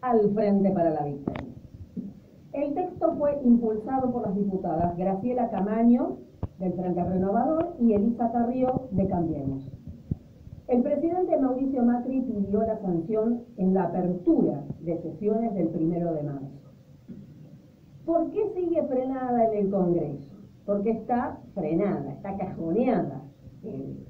al Frente para la Victoria. El texto fue impulsado por las diputadas Graciela Camaño, del Frente Renovador, y Elisa Carrió, de Cambiemos. El presidente Mauricio Macri pidió la sanción en la apertura de sesiones del 1 de marzo. ¿Por qué sigue frenada en el Congreso? Porque está frenada, está cajoneada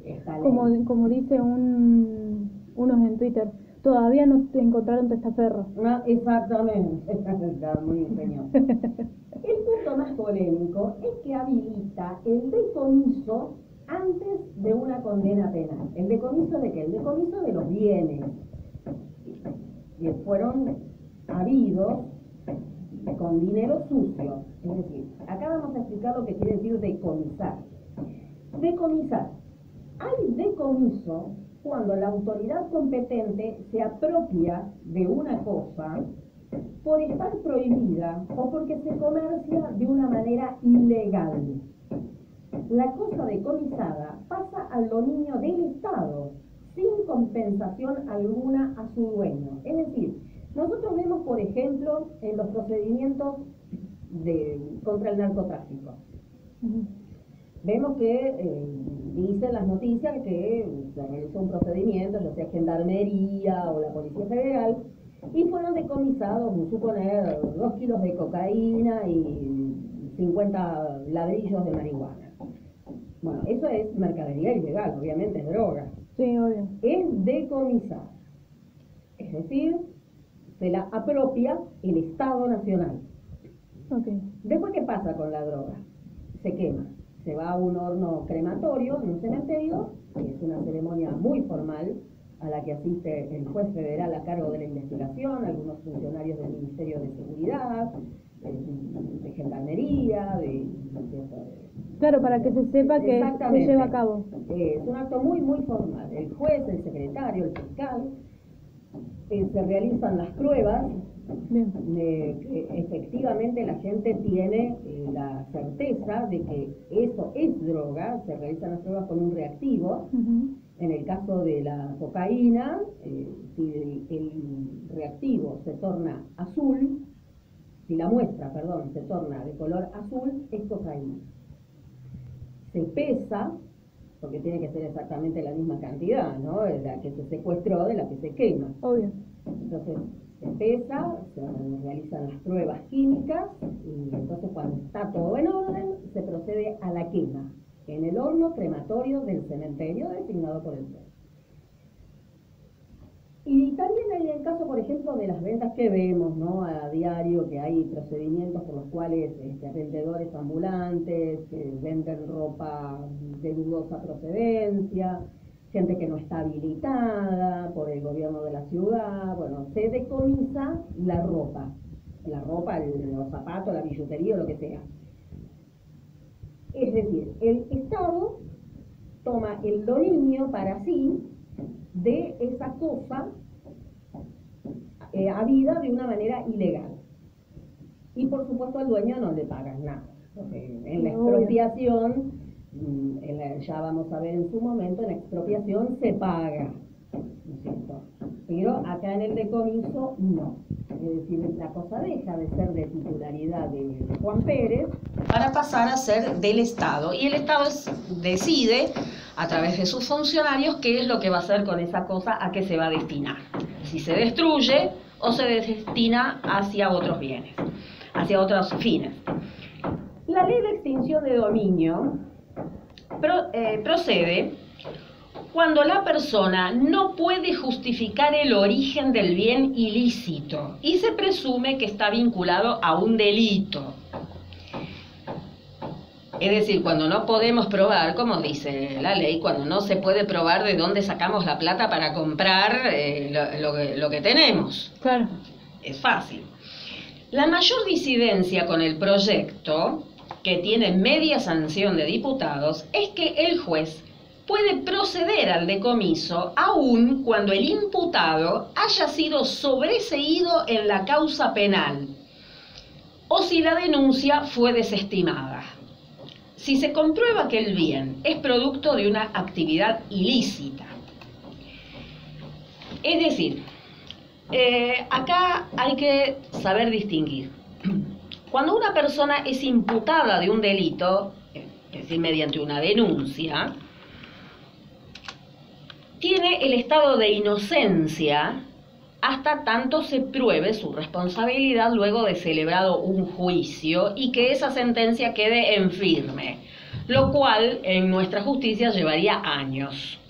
esta ley. Como dice unos en Twitter, todavía no te encontraron testaferro. No, exactamente, está muy ingenioso. El punto más polémico es que habilita el decomiso antes de una condena penal. ¿El decomiso de qué? El decomiso de los bienes que fueron habidos con dinero sucio. Es decir, acá vamos a explicar lo que quiere decir decomisar. Decomisar. Hay decomiso cuando la autoridad competente se apropia de una cosa por estar prohibida o porque se comercia de una manera ilegal. La cosa decomisada pasa al dominio del Estado sin compensación alguna a su dueño. Es decir, nosotros vemos, por ejemplo, en los procedimientos contra el narcotráfico. Vemos que dicen las noticias que se realizó un procedimiento, ya sea Gendarmería o la Policía Federal, y fueron decomisados, suponer, 2 kilos de cocaína y 50 ladrillos de marihuana. Bueno, eso es mercadería ilegal, obviamente es droga. Sí, obvio. Es decomisar. Es decir, se la apropia el Estado Nacional. Okay. Después, ¿qué pasa con la droga? Se quema. Se va a un horno crematorio en un cementerio, que es una ceremonia muy formal, a la que asiste el juez federal a cargo de la investigación, algunos funcionarios del Ministerio de Seguridad, de Gendarmería, Claro, para que se sepa que se lleva a cabo. Es un acto muy, muy formal. El juez, el secretario, el fiscal, se realizan las pruebas. Que efectivamente la gente tiene la certeza de que eso es droga. Se realizan las pruebas con un reactivo. En el caso de la cocaína, si el reactivo se torna azul, si la muestra, perdón, se torna de color azul, es cocaína. Se pesa, porque tiene que ser exactamente la misma cantidad, ¿no? De la que se secuestró, de la que se quema. Obvio. Entonces, se pesa, se realizan las pruebas químicas, y entonces cuando está todo en orden, se procede a la quema en el horno crematorio del cementerio designado por el juez. Y también hay el caso, por ejemplo, de las ventas que vemos, ¿no? A diario, que hay procedimientos por los cuales vendedores ambulantes que venden ropa de dudosa procedencia, gente que no está habilitada por el gobierno de la ciudad. Bueno, se decomisa la ropa, los zapatos, la billutería, lo que sea. Es decir, el Estado toma el dominio para sí de esa cosa habida de una manera ilegal. Y por supuesto al dueño no le pagan nada. En la expropiación, ya vamos a ver en su momento, en la expropiación se paga, ¿no es cierto? Pero acá en el decomiso no. Es decir, la cosa deja de ser de titularidad de Juan Pérez para pasar a ser del Estado. Y el Estado decide, a través de sus funcionarios, qué es lo que va a hacer con esa cosa, a qué se va a destinar. Si se destruye o se destina hacia otros bienes, hacia otros fines. La ley de extinción de dominio procede cuando la persona no puede justificar el origen del bien ilícito y se presume que está vinculado a un delito. Es decir, cuando no podemos probar, como dice la ley, cuando no se puede probar de dónde sacamos la plata para comprar lo que tenemos. Claro. Es fácil. La mayor disidencia con el proyecto, que tiene media sanción de diputados, es que el juez puede proceder al decomiso aun cuando el imputado haya sido sobreseído en la causa penal o si la denuncia fue desestimada. Si se comprueba que el bien es producto de una actividad ilícita. Es decir, Acá hay que saber distinguir. Cuando una persona es imputada de un delito, es decir, mediante una denuncia, tiene el estado de inocencia hasta tanto se pruebe su responsabilidad luego de celebrado un juicio y que esa sentencia quede en firme, lo cual en nuestra justicia llevaría años.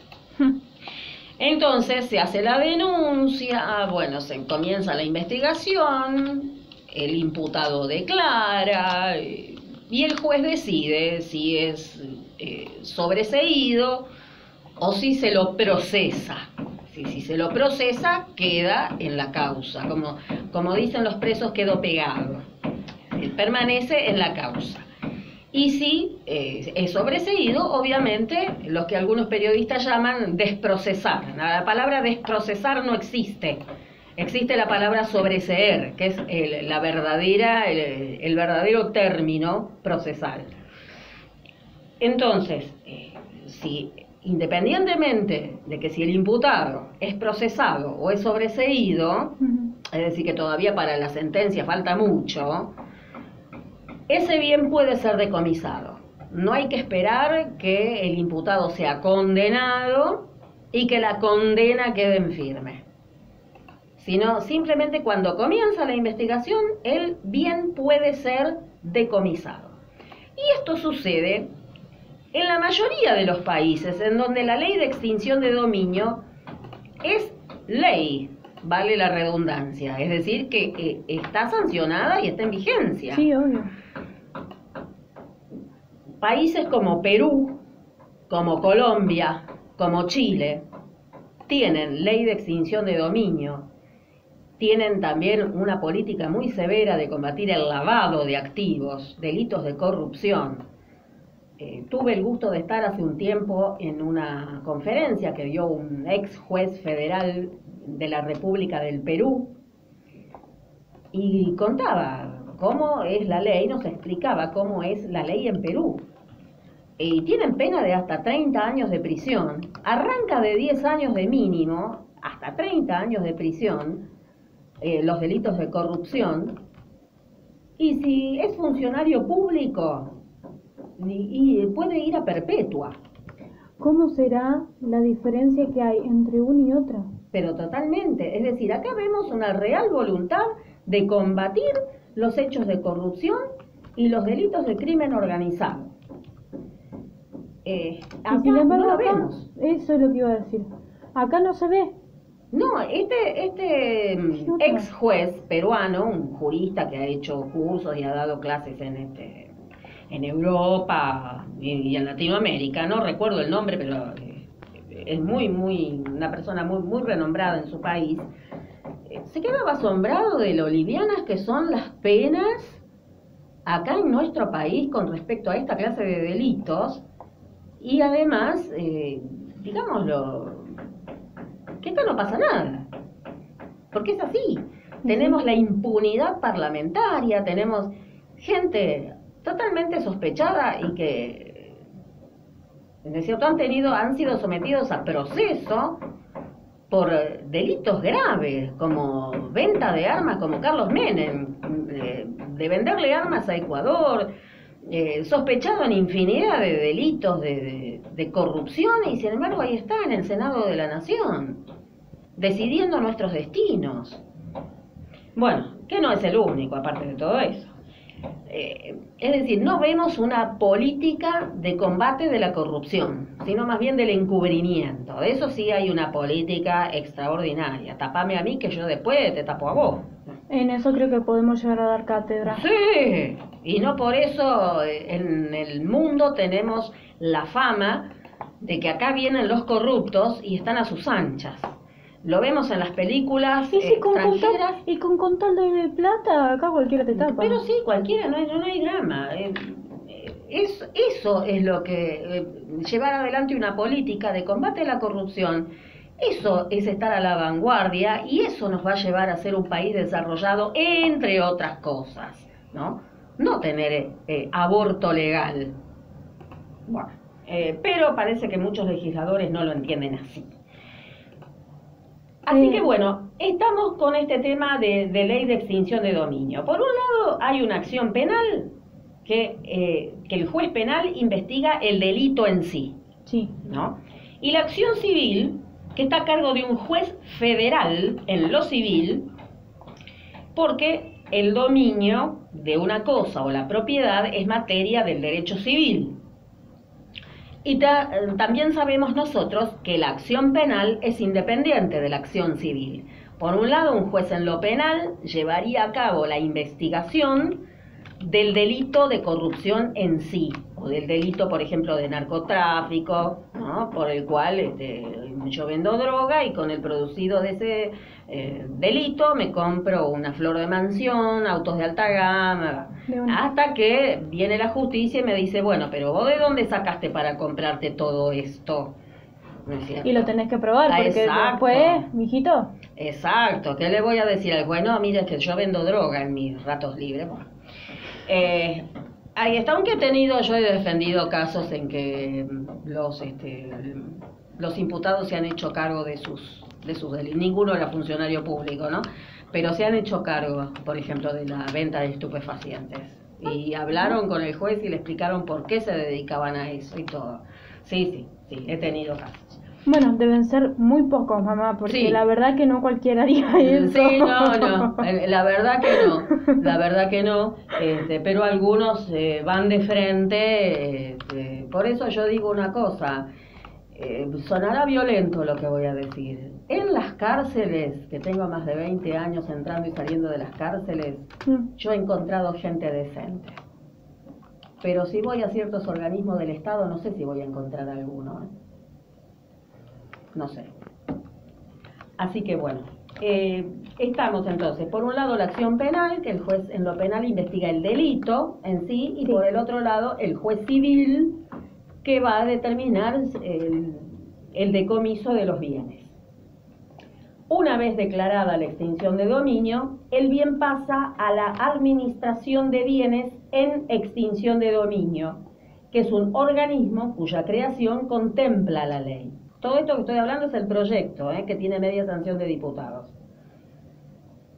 Entonces se hace la denuncia, bueno, se comienza la investigación, el imputado declara y el juez decide si es sobreseído o si se lo procesa. Si se lo procesa, queda en la causa. Como dicen los presos, quedó pegado. Permanece en la causa. Y si es sobreseído, obviamente, lo que algunos periodistas llaman desprocesar. La palabra desprocesar no existe. Existe la palabra sobreseer, que es el verdadero término procesal. Entonces, independientemente de que si el imputado es procesado o es sobreseído, es decir, que todavía para la sentencia falta mucho, ese bien puede ser decomisado. No hay que esperar que el imputado sea condenado y que la condena quede en firme, sino simplemente cuando comienza la investigación, el bien puede ser decomisado. Y esto sucede en la mayoría de los países en donde la ley de extinción de dominio es ley, vale la redundancia, es decir, que está sancionada y está en vigencia. Sí, obvio. Países como Perú, como Colombia, como Chile, tienen ley de extinción de dominio, tienen también una política muy severa de combatir el lavado de activos, delitos de corrupción. Tuve el gusto de estar hace un tiempo en una conferencia que dio un ex juez federal de la República del Perú y contaba cómo es la ley, nos explicaba cómo es la ley en Perú. Y tienen pena de hasta 30 años de prisión, arranca de 10 años de mínimo hasta 30 años de prisión, los delitos de corrupción, y si es funcionario público, y puede ir a perpetua. ¿Cómo será la diferencia que hay entre una y otra? Pero totalmente, es decir, acá vemos una real voluntad de combatir los hechos de corrupción y los delitos de crimen organizado. Acá sin embargo, no lo acá, vemos. eso es lo que iba a decir. Acá no se ve. No, este ex juez peruano, un jurista que ha hecho cursos y ha dado clases en Europa y en Latinoamérica, no recuerdo el nombre, pero es una persona muy renombrada en su país, se quedaba asombrado de lo livianas que son las penas acá en nuestro país con respecto a esta clase de delitos, y además, digámoslo, que acá no pasa nada, porque es así. Tenemos la impunidad parlamentaria, tenemos gente totalmente sospechada y que, es cierto, han sido sometidos a proceso por delitos graves, como venta de armas, como Carlos Menem, de venderle armas a Ecuador, sospechado en infinidad de delitos de corrupción, y sin embargo ahí está en el Senado de la Nación, decidiendo nuestros destinos. Bueno, que no es el único, aparte de todo eso. Es decir, no vemos una política de combate de la corrupción, sino más bien del encubrimiento. De eso sí hay una política extraordinaria. Tapame a mí que yo después te tapo a vos. En eso creo que podemos llegar a dar cátedra. Sí, y no por eso en el mundo tenemos la fama de que acá vienen los corruptos y están a sus anchas. Lo vemos en las películas extranjeras. Con tal de plata, acá cualquiera te tapa. Pero sí, cualquiera, no hay drama. Eso es lo que llevar adelante una política de combate a la corrupción. Eso es estar a la vanguardia y eso nos va a llevar a ser un país desarrollado, entre otras cosas, ¿no? No tener aborto legal. Bueno, pero parece que muchos legisladores no lo entienden así. Así que bueno, estamos con este tema de ley de extinción de dominio. Por un lado hay una acción penal que el juez penal investiga el delito en sí, Sí. ¿no? Y la acción civil, que está a cargo de un juez federal en lo civil, porque el dominio de una cosa o la propiedad es materia del derecho civil. Y también sabemos nosotros que la acción penal es independiente de la acción civil. Por un lado, un juez en lo penal llevaría a cabo la investigación del delito de corrupción en sí, o del delito, por ejemplo, de narcotráfico, ¿no? Por el cual yo vendo droga y con el producido de ese delito me compro una flor de mansión, autos de alta gama, hasta que viene la justicia y me dice, bueno, pero vos ¿de dónde sacaste para comprarte todo esto? ¿No es cierto? Y lo tenés que probar, porque exacto. después, mijito. Exacto, ¿qué le voy a decir al juez? No, mire, es que yo vendo droga en mis ratos libres. Bueno. Ahí está, aunque yo he defendido casos en que los imputados se han hecho cargo de sus delitos. Ninguno era funcionario público, ¿no? Pero se han hecho cargo, por ejemplo, de la venta de estupefacientes. Y hablaron con el juez y le explicaron por qué se dedicaban a eso y todo. Sí, he tenido casos. Bueno, deben ser muy pocos, mamá, porque Sí. la verdad que no cualquiera haría eso. Sí, no, la verdad que no, pero algunos van de frente, por eso yo digo una cosa, sonará violento lo que voy a decir. En las cárceles, que tengo más de 20 años entrando y saliendo de las cárceles, yo he encontrado gente decente. Pero si voy a ciertos organismos del Estado, no sé si voy a encontrar alguno, ¿eh? No sé. Así que bueno, estamos entonces, por un lado la acción penal, que el juez en lo penal investiga el delito en sí, y por el otro lado el juez civil, que va a determinar el decomiso de los bienes. Una vez declarada la extinción de dominio, el bien pasa a la administración de bienes en extinción de dominio, que es un organismo cuya creación contempla la ley. Todo esto que estoy hablando es el proyecto, que tiene media sanción de diputados.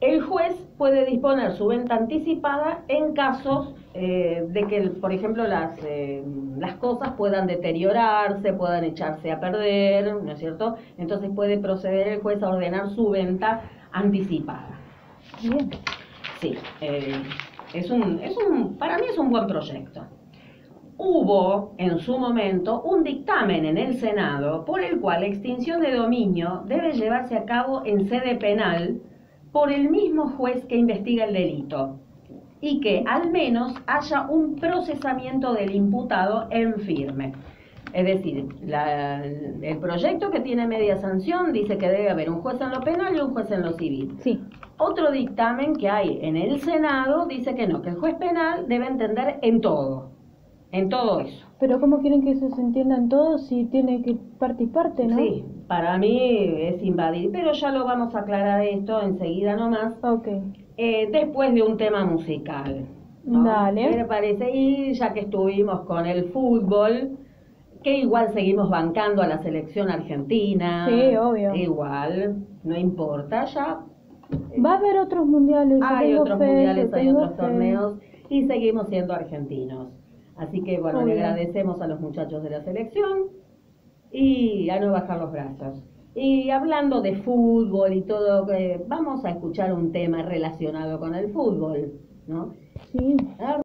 El juez puede disponer su venta anticipada en casos de que, por ejemplo, las cosas puedan deteriorarse, puedan echarse a perder, ¿no es cierto? Entonces puede proceder el juez a ordenar su venta anticipada. Bien. Sí, para mí es un buen proyecto. Hubo en su momento un dictamen en el Senado por el cual la extinción de dominio debe llevarse a cabo en sede penal por el mismo juez que investiga el delito y que al menos haya un procesamiento del imputado en firme. Es decir, el proyecto que tiene media sanción dice que debe haber un juez en lo penal y un juez en lo civil. Sí. Otro dictamen que hay en el Senado dice que no, que el juez penal debe entender en todo eso. Pero ¿cómo quieren que eso se entienda en todo si tiene que parte y parte, no? Sí, para mí es invadir, pero ya lo vamos a aclarar esto enseguida nomás. Ok. Después de un tema musical, ¿no? Dale. ¿Qué le parece? Y ya que estuvimos con el fútbol, que igual seguimos bancando a la selección argentina. Sí, obvio. Igual, no importa, ya. Va a haber otros mundiales. Hay otros mundiales, hay otros fe. torneos y seguimos siendo argentinos. Así que bueno, Obvio. le agradecemos a los muchachos de la selección y a no bajar los brazos. Y hablando de fútbol y todo, vamos a escuchar un tema relacionado con el fútbol, ¿no? Sí.